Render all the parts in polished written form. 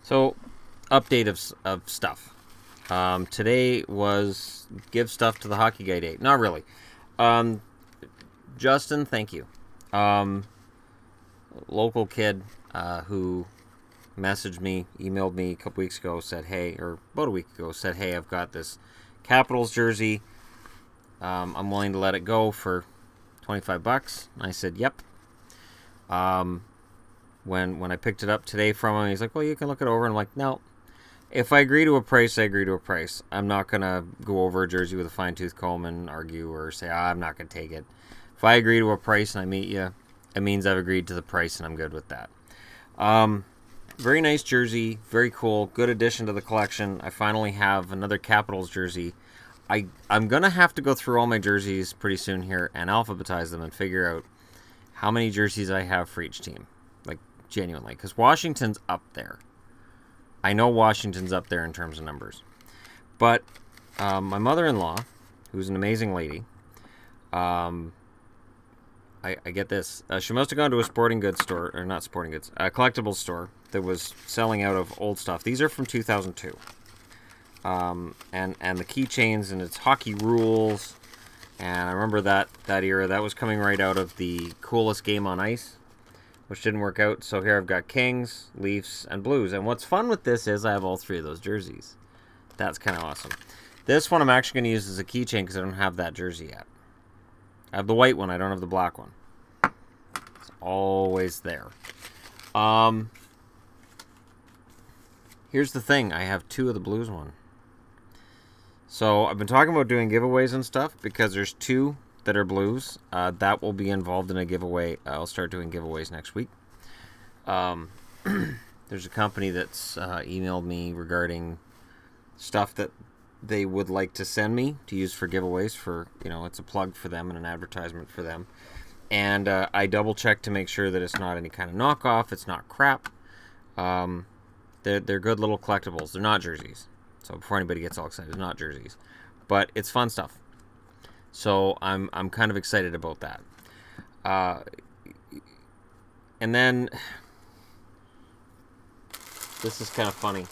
So, update of stuff. Today was give stuff to the hockey guy day. Not really. Justin, thank you. Local kid who messaged me, emailed me a couple weeks ago, said, hey, or about a week ago, said, hey, I've got this Capitals jersey. I'm willing to let it go for $25. I said, yep. When I picked it up today from him, he's like, well, you can look it over. And I'm like, no. If I agree to a price, I agree to a price. I'm not going to go over a jersey with a fine-tooth comb and argue or say, I'm not going to take it. If I agree to a price and I meet you, it means I've agreed to the price and I'm good with that. Very nice jersey. Very cool. Good addition to the collection. I finally have another Capitals jersey. I'm going to have to go through all my jerseys pretty soon here and alphabetize them and figure out how many jerseys I have for each team. Like, genuinely. Because Washington's up there. I know Washington's up there in terms of numbers. But my mother-in-law, who's an amazing lady, I get this. She must have gone to a sporting goods store, or not sporting goods, a collectibles store that was selling out of old stuff. These are from 2002. And the keychains, and it's hockey rules. And I remember that era. That was coming right out of the coolest game on ice, which didn't work out. So here I've got Kings, Leafs, and Blues. And what's fun with this is I have all three of those jerseys. That's kind of awesome. This one I'm actually going to use as a keychain because I don't have that jersey yet. I have the white one. I don't have the black one. It's always there. Here's the thing. I have two of the Blues one. So I've been talking about doing giveaways and stuff because there's two that are Blues. That will be involved in a giveaway. I'll start doing giveaways next week. There's a company that's emailed me regarding stuff that they would like to send me to use for giveaways. For, you know, it's a plug for them and an advertisement for them. And I double check to make sure that it's not any kind of knockoff. It's not crap. They're good little collectibles. They're not jerseys. So before anybody gets all excited, it's not jerseys, but it's fun stuff. So I'm kind of excited about that. And then this is kind of funny.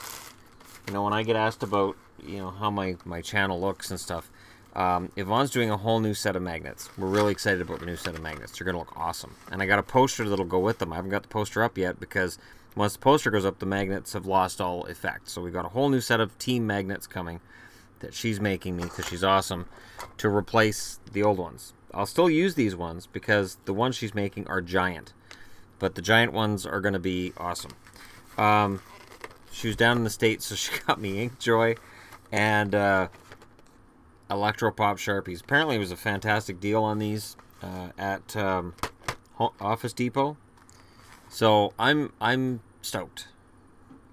You know, when I get asked about, you know, how my channel looks and stuff, Yvonne's doing a whole new set of magnets. We're really excited about the new set of magnets. They're going to look awesome. And I got a poster that'll go with them. I haven't got the poster up yet because once the poster goes up, the magnets have lost all effect. So we've got a whole new set of team magnets coming that she's making me because she's awesome to replace the old ones. I'll still use these ones because the ones she's making are giant. But the giant ones are going to be awesome. She was down in the States, so she got me Inkjoy and Electro Pop Sharpies. Apparently it was a fantastic deal on these at Office Depot. So I'm stoked.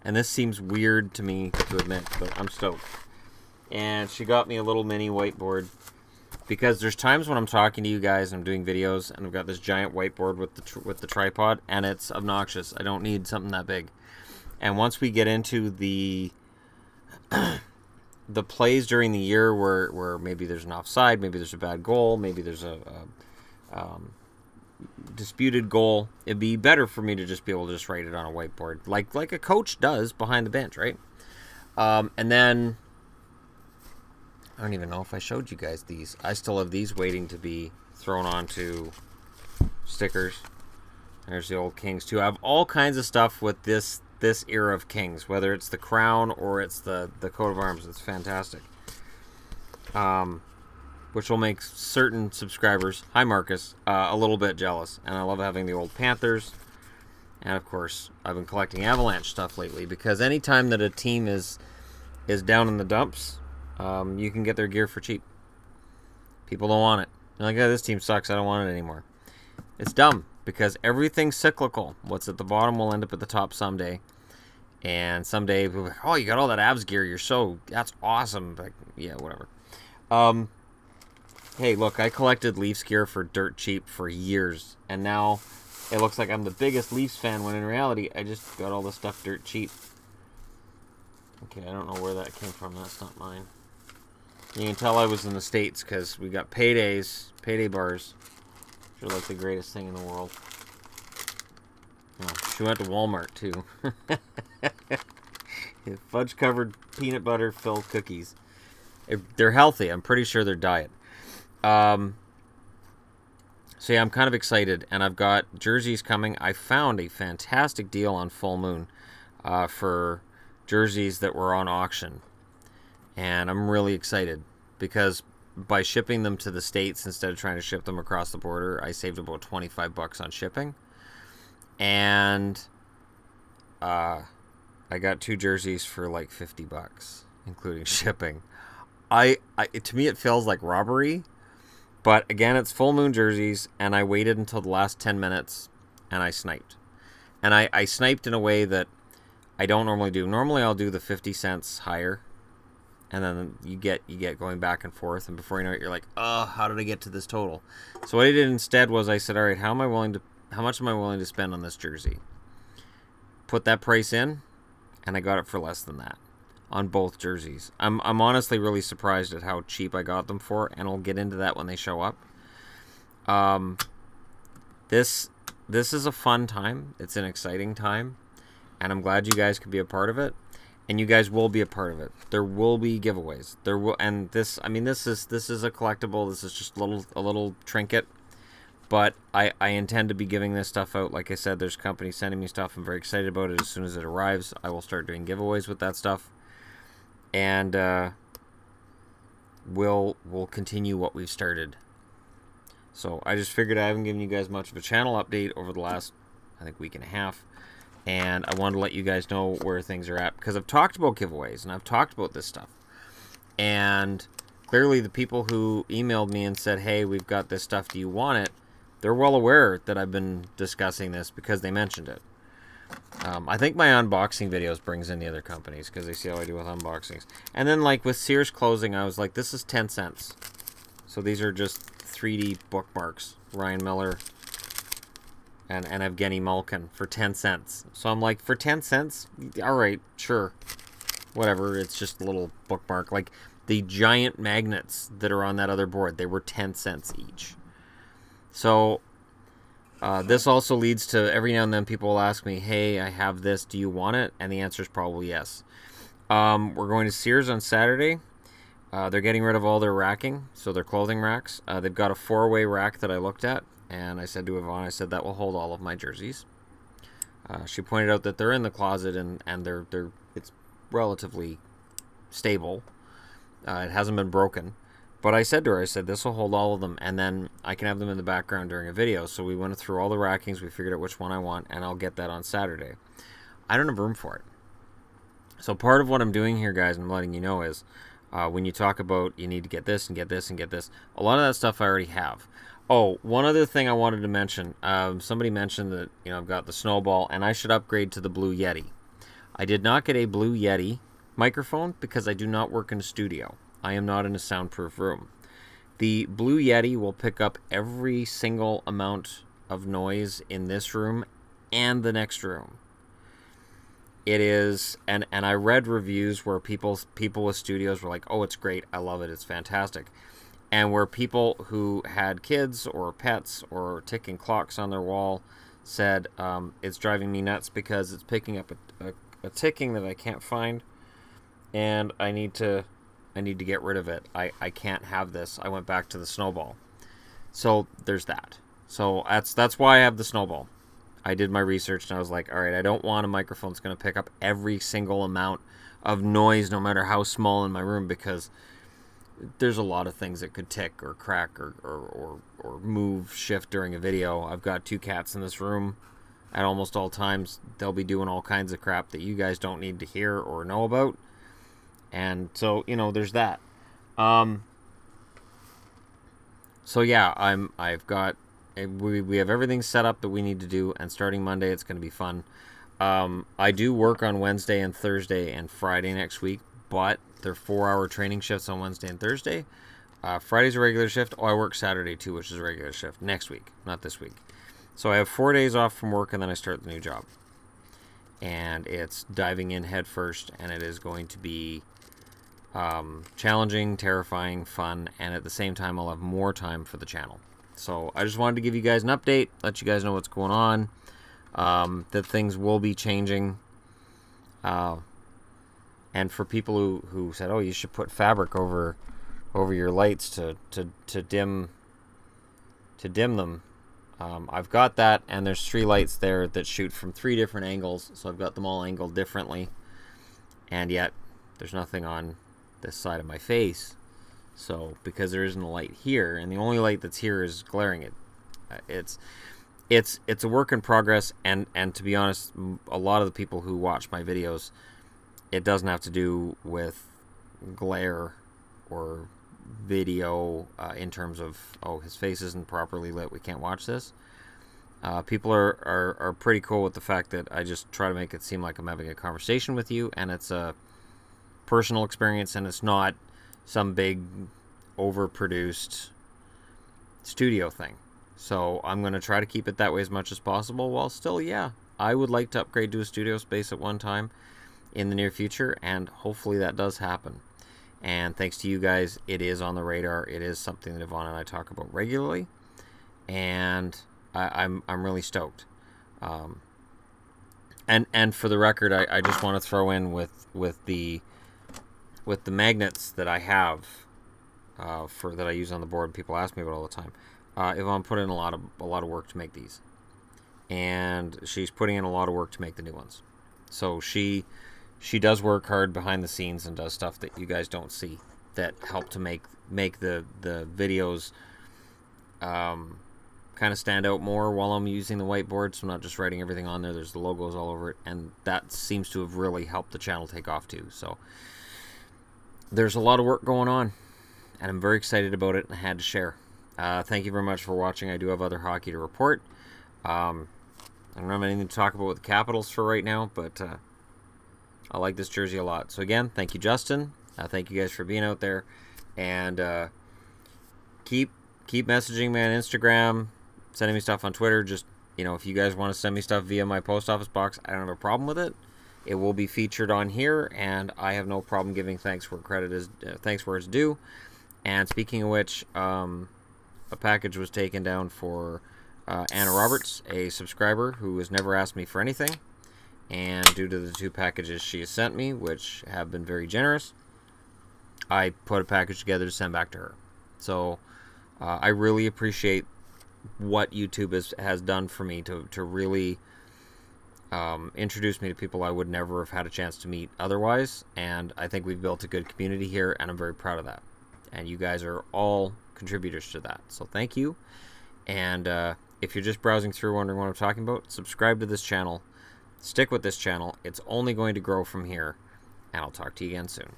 And this seems weird to me to admit, but I'm stoked. And she got me a little mini whiteboard because there's times when I'm talking to you guys and I'm doing videos and I've got this giant whiteboard with the tripod and it's obnoxious. I don't need something that big. And once we get into the the plays during the year where maybe there's an offside, maybe there's a bad goal, maybe there's a disputed goal, it'd be better for me to just be able to just write it on a whiteboard like a coach does behind the bench, right? And then I don't even know if I showed you guys these. I still have these waiting to be thrown onto stickers. There's the old Kings too. I have all kinds of stuff with this era of Kings, whether it's the crown or it's the coat of arms. It's fantastic. Which will make certain subscribers, hi Marcus, a little bit jealous. And I love having the old Panthers. And of course, I've been collecting Avalanche stuff lately because anytime that a team is down in the dumps, you can get their gear for cheap. People don't want it. They're like, oh, this team sucks, I don't want it anymore. It's dumb because everything's cyclical. What's at the bottom will end up at the top someday. And someday, people are like, oh, you got all that Avs gear, that's awesome. Like, yeah, whatever. Hey, look, I collected Leafs gear for dirt cheap for years, and now it looks like I'm the biggest Leafs fan when in reality I just got all this stuff dirt cheap. Okay, I don't know where that came from. That's not mine. You can tell I was in the States because we got payday bars. Which are like the greatest thing in the world. Oh, she went to Walmart too. Fudge covered peanut butter filled cookies. They're healthy. I'm pretty sure they're diet. So yeah, I'm kind of excited, and I've got jerseys coming. I found a fantastic deal on Full Moon for jerseys that were on auction, and I'm really excited because by shipping them to the States instead of trying to ship them across the border, I saved about $25 on shipping, and I got 2 jerseys for like $50, including shipping. To me, it feels like robbery. But again, it's Full Moon jerseys, and I waited until the last 10 minutes, and I sniped. And I sniped in a way that I don't normally do. Normally, I'll do the 50 cents higher, and then you get going back and forth, and before you know it, you're like, oh, how did I get to this total? So what I did instead was I said, all right, how much am I willing to spend on this jersey? Put that price in, and I got it for less than that on both jerseys. I'm honestly really surprised at how cheap I got them for, and I'll get into that when they show up. This is a fun time. It's an exciting time, and I'm glad you guys could be a part of it, and you guys will be a part of it. There will be giveaways. There will, and this, I mean, this is a collectible. This is just a little trinket, but I intend to be giving this stuff out. Like I said, there's companies sending me stuff. I'm very excited about it. As soon as it arrives, I will start doing giveaways with that stuff. And we'll continue what we've started. So I just figured I haven't given you guys much of a channel update over the last, I think, week and a half. And I wanted to let you guys know where things are at. Because I've talked about giveaways, and I've talked about this stuff. And clearly the people who emailed me and said, hey, we've got this stuff, do you want it? They're well aware that I've been discussing this because they mentioned it. I think my unboxing videos brings in the other companies because they see how I do with unboxings. And then, like, with Sears closing, I was like, this is 10 cents. So these are just 3D bookmarks. Ryan Miller and Evgeny Malkin for 10 cents. So I'm like, for 10 cents? All right, sure. Whatever, it's just a little bookmark. Like, the giant magnets that are on that other board, they were 10 cents each. So this also leads to every now and then people will ask me, hey, I have this, do you want it? And the answer is probably yes. We're going to Sears on Saturday. They're getting rid of all their racking, so their clothing racks. They've got a 4-way rack that I looked at, and I said to Yvonne, I said, that will hold all of my jerseys. She pointed out that they're in the closet, and it's relatively stable. It hasn't been broken. But I said to her, I said, this will hold all of them, and then I can have them in the background during a video. So we went through all the rackings, we figured out which one I want, and I'll get that on Saturday. I don't have room for it. So part of what I'm doing here, guys, and I'm letting you know is, when you talk about you need to get this and get this and get this, a lot of that stuff I already have. Oh, one other thing I wanted to mention. Somebody mentioned that, you know, I've got the Snowball, and I should upgrade to the Blue Yeti. I did not get a Blue Yeti microphone because I do not work in a studio. I am not in a soundproof room. The Blue Yeti will pick up every single amount of noise in this room and the next room. It is, and I read reviews where people with studios were like, oh, it's great, I love it, it's fantastic. And where people who had kids or pets or ticking clocks on their wall said, it's driving me nuts because it's picking up a ticking that I can't find, and I need to get rid of it. I can't have this. I went back to the Snowball. So there's that. So that's why I have the Snowball. I did my research and I was like, all right, I don't want a microphone that's going to pick up every single amount of noise, no matter how small, in my room, because there's a lot of things that could tick or crack or move, shift during a video. I've got 2 cats in this room at almost all times. They'll be doing all kinds of crap that you guys don't need to hear or know about. And so, you know, there's that. So yeah, we have everything set up that we need to do, and starting Monday, it's going to be fun. I do work on Wednesday and Thursday and Friday next week, but they're 4-hour training shifts on Wednesday and Thursday. Friday's a regular shift. Oh, I work Saturday too, which is a regular shift next week, not this week. So I have 4 days off from work, and then I start the new job. And it's diving in head first, and it is going to be challenging, terrifying, fun, and at the same time I'll have more time for the channel. So I just wanted to give you guys an update, let you guys know what's going on, that things will be changing. And for people who said, oh, you should put fabric over your lights to dim them, I've got that, and there's 3 lights there that shoot from 3 different angles, so I've got them all angled differently, and yet there's nothing on this side of my face. So because there isn't a light here, and the only light that's here is glaring, it's a work in progress. And to be honest, a lot of the people who watch my videos, it doesn't have to do with glare or video in terms of, oh, his face isn't properly lit, we can't watch this. People are pretty cool with the fact that I just try to make it seem like I'm having a conversation with you, and it's a personal experience, and it's not some big overproduced studio thing. So I'm going to try to keep it that way as much as possible, while still, yeah, I would like to upgrade to a studio space at one time in the near future, and hopefully that does happen. And thanks to you guys, it is on the radar. It is something that Yvonne and I talk about regularly, and I'm really stoked. And for the record, I just want to throw in with the magnets that I have that I use on the board. People ask me about all the time. Yvonne put in a lot of work to make these, and she's putting in a lot of work to make the new ones. So she does work hard behind the scenes and does stuff that you guys don't see that help to make the videos kind of stand out more while I'm using the whiteboard. So I'm not just writing everything on there. There's the logos all over it, and that seems to have really helped the channel take off too. So there's a lot of work going on, and I'm very excited about it, and I had to share. Thank you very much for watching. I do have other hockey to report. I don't have anything to talk about with the Capitals for right now, but I like this jersey a lot. So again, thank you, Justin. Thank you guys for being out there, and keep messaging me on Instagram, sending me stuff on Twitter. Just, if you guys want to send me stuff via my post office box, I don't have a problem with it. It will be featured on here, and I have no problem giving thanks where credit is thanks where it's due. And speaking of which, a package was taken down for Anna Roberts, a subscriber who has never asked me for anything. And due to the 2 packages she has sent me, which have been very generous, I put a package together to send back to her. So I really appreciate what YouTube has done for me to really introduce me to people I would never have had a chance to meet otherwise. And I think we've built a good community here, and I'm very proud of that. And you guys are all contributors to that. So thank you. And if you're just browsing through wondering what I'm talking about, subscribe to this channel. Stick with this channel. It's only going to grow from here. And I'll talk to you again soon.